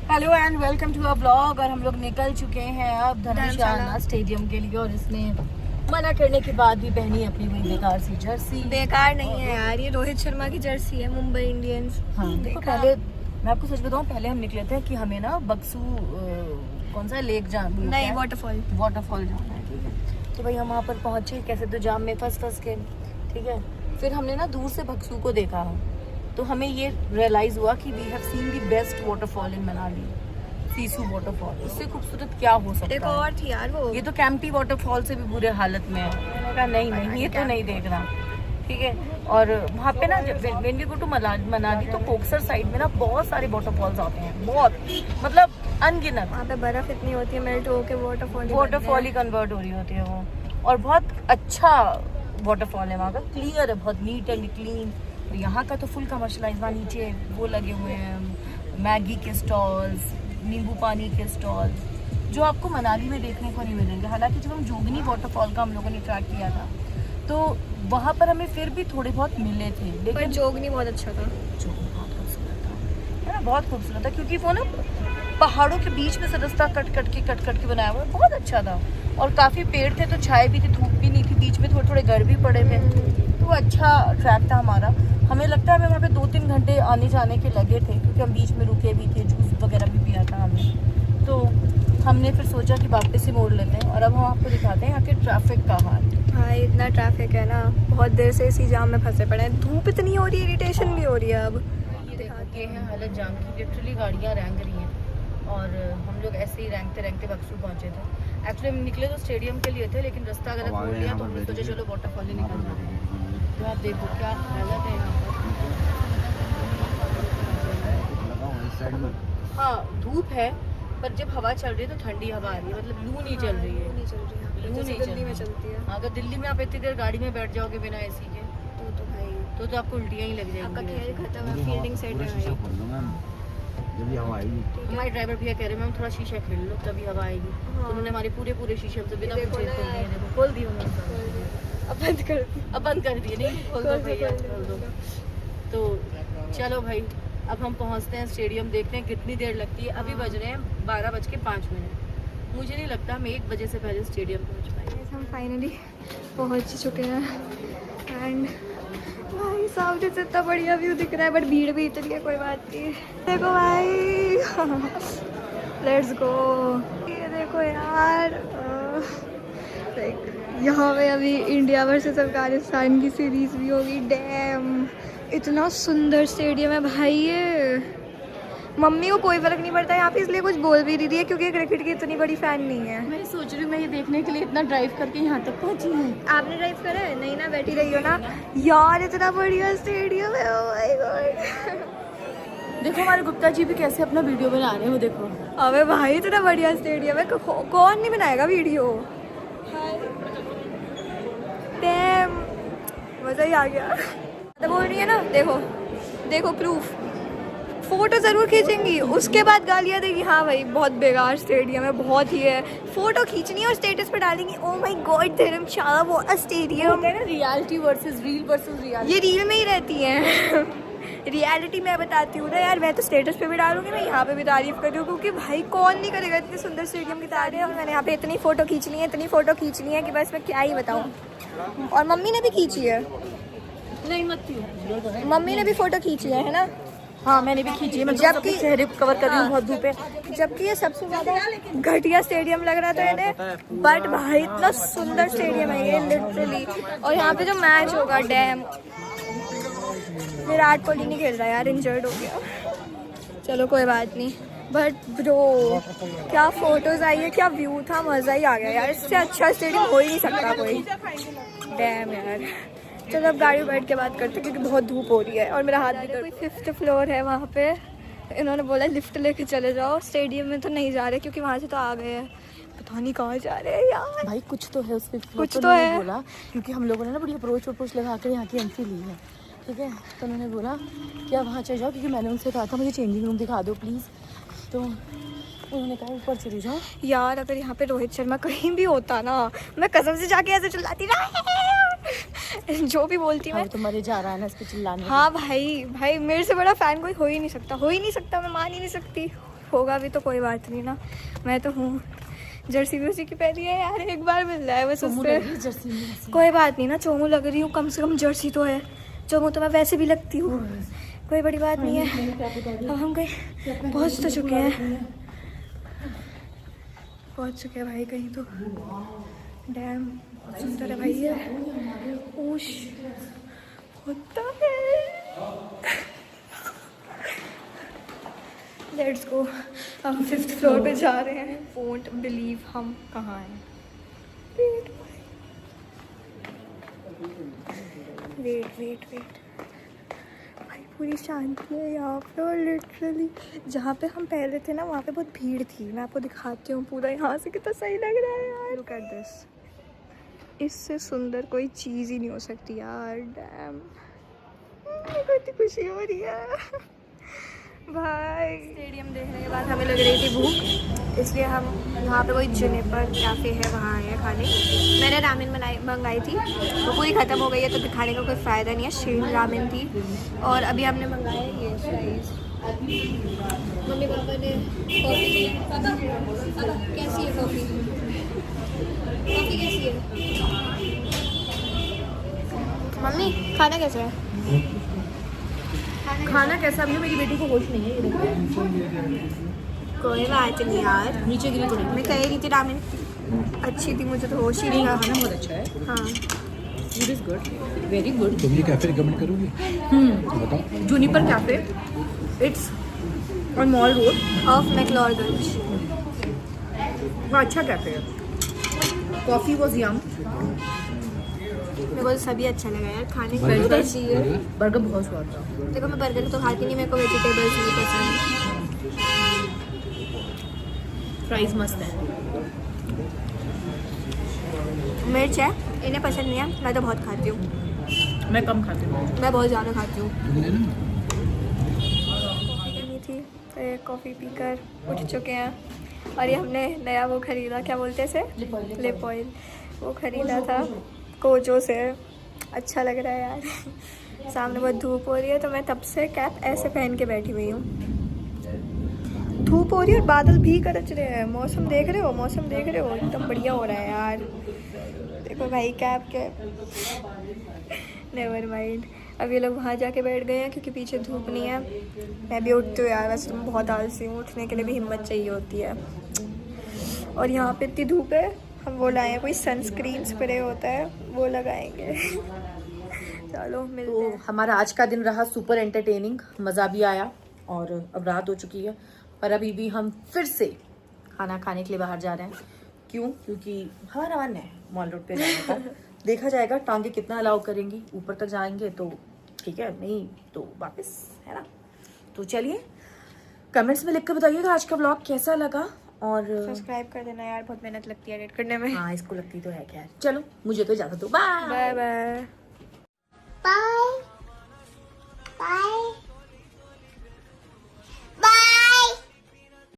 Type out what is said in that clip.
Hello and welcome to our blog. और हम लोग निकल चुके हैं अब धर्मशाला स्टेडियम के लिए और इसने मना करने के बाद भी पहनी अपनी वही बेकार सी जर्सी। बेकार नहीं है यार, ये रोहित शर्मा की जर्सी है, मुंबई इंडियंस। हाँ देखो, पहले मैं आपको सच बताऊँ, पहले हम निकले थे कि हमें ना बक्सू कौन सा लेक जाना, नहीं वाटरफॉल जाना है। ठीक है, तो भाई हम वहाँ पर पहुँचे कैसे तो जाम में फंस के। ठीक है, फिर हमने ना दूर से बक्सू को देखा, तो हमें ये रियलाइज हुआ कि we have seen the best waterfall in Manali, Sissu waterfall. इससे खूबसूरत क्या हो सकता है। एक और थी यार वो, ये तो कैंपटी वाटरफॉल से भी बुरे हालत में है। मैंने कहा नहीं ये तो नहीं देखना। ठीक है, और वहाँ पे ना when we go to Manali तो कोकसर साइड में ना बहुत सारे वाटरफॉल्स आते हैं, बहुत मतलब अनगिनत। वहाँ पे बर्फ इतनी होती है, मेल्ट होके वाटरफॉल ही कन्वर्ट हो रही होती है वो। और बहुत अच्छा वाटरफॉल है वहाँ का, क्लियर है, बहुत नीट एंड क्लीन। यहाँ का तो फुल कमर्शलाइज, वहाँ नीचे वो लगे हुए हैं मैगी के स्टॉल्स, नींबू पानी के स्टॉल्स, जो आपको मनाली में देखने को नहीं मिलेंगे। हालांकि जब हम जोगनी वाटरफॉल का हम लोगों ने ट्रैक किया था तो वहाँ पर हमें फिर भी थोड़े बहुत मिले थे, लेकिन जोगनी बहुत अच्छा था। जोगनी बहुत खूबसूरत था, है ना, बहुत खूबसूरत था, क्योंकि वो ना पहाड़ों के बीच में से रास्ता कट कट के बनाया हुआ है, बहुत अच्छा था। और काफ़ी पेड़ थे तो छाए भी थी, धूप भी नहीं थी, बीच में थोड़े घर भी पड़े थे, तो अच्छा ट्रैक था हमारा। हमें लगता है हमें वहाँ पे 2-3 घंटे आने जाने के लगे थे, क्योंकि हम बीच में रुके भी थे, जूस वगैरह भी पिया था हमने। तो हमने फिर सोचा कि वापस ही मोड़ लेते हैं। और अब हम आपको दिखाते हैं यहाँ के ट्रैफिक का हाल। हाँ, इतना ट्रैफिक है ना, बहुत देर से इसी जाम में फंसे पड़े हैं। धूप इतनी हो रही है, इरिटेशन भी हो रही है। अब ये है हालत जाम की, लिटरली गाड़ियाँ रेंग रही हैं। और हम लोग ऐसे ही रेंगते बक्सू पहुँचे थे। एक्चुअली हम निकले तो स्टेडियम के लिए थे, लेकिन रास्ता गलत मोड़ लिया, तो हमने सोचा चलो वाटरफॉल ही निकल जाते हैं। तो आप देखो क्या हालत है यहाँ पर। हाँ धूप है, पर जब हवा चल रही है तो ठंडी हवा आ रही है, मतलब लू नहीं चल रही है। नहीं चल रही है, लू नहीं दिल्ली में चलती है। अगर दिल्ली में आप इतनी देर गाड़ी में बैठ जाओगे बिना एसी के तो भाई तो आपको उल्टियाँ ही लग जाएंगी। आपका खेल खत्म है, फील्डिंग सेट है। हमारे ड्राइवर भैया कह रहे हैं मैम थोड़ा शीशा खोल लो तभी हवा आएगी। तो उन्होंने हमारे पूरे शीशे से बिना पूछे खोल दिए उन्होंने। अब बंद कर दिए, नहीं खोल दो भैया, खोल दो। तो चलो भाई, अब हम पहुंचते हैं स्टेडियम, देखते हैं कितनी देर लगती है। अभी बज रहे हैं 12:05। मुझे नहीं लगता हम 1 बजे से पहले स्टेडियम पहुंच पाएंगे। हम फाइनली पहुंच चुके हैं एंड भाई सामने से इतना बढ़िया व्यू दिख रहा है, बट भीड़ भी इतनी है, कोई बात नहीं। देखो भाई लेट्स गो। ये देखो यार, यहाँ पे अभी इंडिया वर्सेस अफगानिस्तान की सीरीज भी होगी। डैम, इतना सुंदर स्टेडियम है भाई ये। मम्मी को कोई फर्क नहीं पड़ता यहाँ पे, इसलिए कुछ बोल भी नहीं रही है, क्योंकि क्रिकेट की इतनी बड़ी फैन नहीं है। मैं सोच रही हूँ मैं ये देखने के लिए इतना ड्राइव करके यहाँ तक पहुँची हूँ। आपने ड्राइव करा है? नहीं ना, बैठी रही हो ना यार। इतना बढ़िया स्टेडियम है, ओह माय गॉड। देखो हमारे गुप्ता जी भी कैसे अपना वीडियो बना रहे हो, देखो। अबे भाई इतना बढ़िया स्टेडियम है, कौन नहीं बनाएगा वीडियो। डैम, मजा ही आ गया। तो बोल रही है ना, देखो प्रूफ, फोटो ज़रूर खींचेंगी, उसके बाद गालियाँ देगी। हाँ भाई बहुत बेकार स्टेडियम है, बहुत ही है। फोटो खींचनी है और स्टेटस पे डालेंगी, ओह माय गॉड धर्मशाला वो स्टेडियम। Reality versus reality. ये रील में ही रहती हैं रियलिटी मैं बताती हूँ ना यार, मैं तो स्टेटस पे भी डालूंगी, मैं यहाँ पे भी तारीफ कर रही हूँ, क्योंकि भाई कौन नहीं करेगा इतने सुंदर स्टेडियम की तारीफ। मैंने यहाँ पे इतनी फ़ोटो खींचनी है कि बस मैं क्या ही बताऊँ। और मम्मी ने भी खींची है, नहीं मत थी, मम्मी ने भी फ़ोटो खींची है ना। हाँ मैंने भी खींची है, मैं जबकि चेहरे कवर कर रही हूँ, बहुत धूप है। जबकि ये सबसे ज़्यादा घटिया स्टेडियम लग रहा था इन्हें, बट भाई इतना सुंदर स्टेडियम है ये लिटरली। और यहाँ पे जो मैच होगा, डैम, विराट कोहली नहीं खेल रहा यार, इंजर्ड हो गया। चलो कोई बात नहीं, बट ब्रो क्या फोटोज आई है, क्या व्यू था, मज़ा ही आ गया यार। इससे अच्छा स्टेडियम हो ही नहीं सकता कोई। डैम यार, चलो अब गाड़ी में बैठ के बात करते हैं, क्योंकि बहुत धूप हो रही है और मेरा हाथ भी कोई 5th फ्लोर है वहाँ पे। इन्होंने बोला लिफ्ट लेके चले जाओ, स्टेडियम में तो नहीं जा रहे क्योंकि वहाँ से तो आ गए हैं, पता नहीं कहाँ जा रहे हैं यार। भाई कुछ तो है उसमें, कुछ तो है बोला, क्योंकि हम लोगों ने ना बड़ी अप्रोच लगा कर यहाँ की एंट्री ली है। ठीक है, तो उन्होंने बोला कि आप वहाँ चले जाओ, क्योंकि मैंने उनसे कहा था मुझे चेंजिंग रूम दिखा दो प्लीज़, तो उन्होंने कहा ऊपर चले जाओ। यार अगर यहाँ पे रोहित शर्मा कहीं भी होता ना, मैं कसम से जाके ऐसे चिल्लाती ना जो भी बोलती मैं। तुम्हारे जा रहा है ना इस पे चिल्लाने। हाँ भाई मेरे से बड़ा फैन कोई हो ही नहीं सकता, मैं मान ही नहीं सकती। होगा भी तो कोई बात नहीं ना, मैं तो हूँ। जर्सी भी उसी की पहनी है यार, एक बार मिल रहा है बस उससे। कोई बात नहीं ना, चोमू लग रही हूँ, कम से कम जर्सी तो है। चोमू तो मैं वैसे भी लगती हूँ, कोई बड़ी बात नहीं है। अब हम कहीं पहुँच तो चुके हैं, पहुँच चुके हैं भाई कहीं तो। डैम बहुत सुंदर है भाई ये, ओश होता है। लेट्स गो, हम 5th फ्लोर पे जा रहे हैं। वोंट बिलीव हम कहाँ हैं। वेट वेट वेट भाई, पूरी शांति है यहाँ पे। और लिटरली जहाँ पे हम पहले थे ना, वहाँ पे बहुत भीड़ थी। मैं आपको दिखाती हूँ पूरा यहाँ से, कितना सही लग रहा है यार। लुक एट दिस, इससे सुंदर कोई चीज़ ही नहीं हो सकती यार। डैम, मेरे को इतनी खुशी हो रही है भाई। स्टेडियम देखने के बाद हमें लग रही थी भूख, इसलिए हम यहाँ पे कोई जुनिपर कैफ़े है वहाँ आए हैं खाने। मैंने रामेन मंगाई थी, वो पूरी ख़त्म हो गई है तो दिखाने का कोई फ़ायदा नहीं है। शील रामेन थी। और अभी हमने मंगाया ये फ्राइज़। मम्मी पापा ने कॉफ़ी ली। पापा कैसी है कॉफ़ी? कॉफ़ी कैसी है मम्मी? खाना कैसा है? खाना कैसा? अभी मेरी बेटी को होश नहीं है, ये देखो। कोई बात नहीं यार, नीचे गिरी तो नहीं। मैं कह रही थी रामेन अच्छी थी, मुझे तो होश ही नहीं था। खाना बहुत अच्छा है। हाँ, food is good, very good. तुम ये कैफे रिकमेंड करोगी? बताओ। Juniper cafe, it's on mall road of McLeodganj. वो अच्छा कैफे है। कॉफी वाज यम। मेरे को तो सभी अच्छा लगा यार, खाने की बर्गर? बर्गर चाहिए। बर्गर बहुत स्वाद था। देखो मैं बर्गर तो खाती नहीं, मेरे को वेजिटेबल्स नहीं पसंद। फ्राइज मस्त है। मिर्च है, इन्हें पसंद नहीं है, मैं तो बहुत खाती हूँ। मैं कम खाती हूँ। मैं बहुत ज़्यादा खाती हूँ। तुमने ना कॉफ़ी करनी थी तो ये कॉफ़ी पीकर उठ चुके हैं। और ये हमने नया वो ख़रीदा, क्या बोलते हैं इसे? Lip oil. वो ख़रीदा था कोजो से। अच्छा लग रहा है यार। सामने बहुत धूप हो रही है तो मैं तब से कैप ऐसे पहन के बैठी हुई हूँ। धूप हो रही है और बादल भी गरज रहे हैं। मौसम देख रहे हो? मौसम देख रहे हो? एकदम बढ़िया हो रहा है यार। देखो भाई कैप के। नेवर माइंड, अब ये लोग वहाँ जाके बैठ गए हैं क्योंकि पीछे धूप नहीं है। मैं भी उठती हूँ यार, वैसे तो मैं बहुत आलसी हूँ, उठने के लिए भी हिम्मत चाहिए होती है। और यहाँ पे इतनी धूप है, हम वो लाए हैं, कोई सनस्क्रीन स्प्रे होता है वो लगाएंगे। चलो मिलते तो हैं। हमारा आज का दिन रहा सुपर एंटरटेनिंग, मज़ा भी आया। और अब रात हो चुकी है, पर अभी भी हम फिर से खाना खाने के लिए बाहर जा रहे हैं। क्यों? क्योंकि हमारा मन है मॉल रोड पे जाने का। देखा जाएगा टांगे कितना अलाउ करेंगी। ऊपर तक जाएंगे तो ठीक है, नहीं तो वापस, है ना। तो चलिए कमेंट्स में लिख कर बताइएगा आज का व्लॉग कैसा लगा। और सब्सक्राइब कर देना यार, बहुत मेहनत लगती है एडिट करने में। हाँ, इसको लगती तो है। खैर चलो, मुझे तो इजाजत दो। Bye bye bye. Bye. Bye.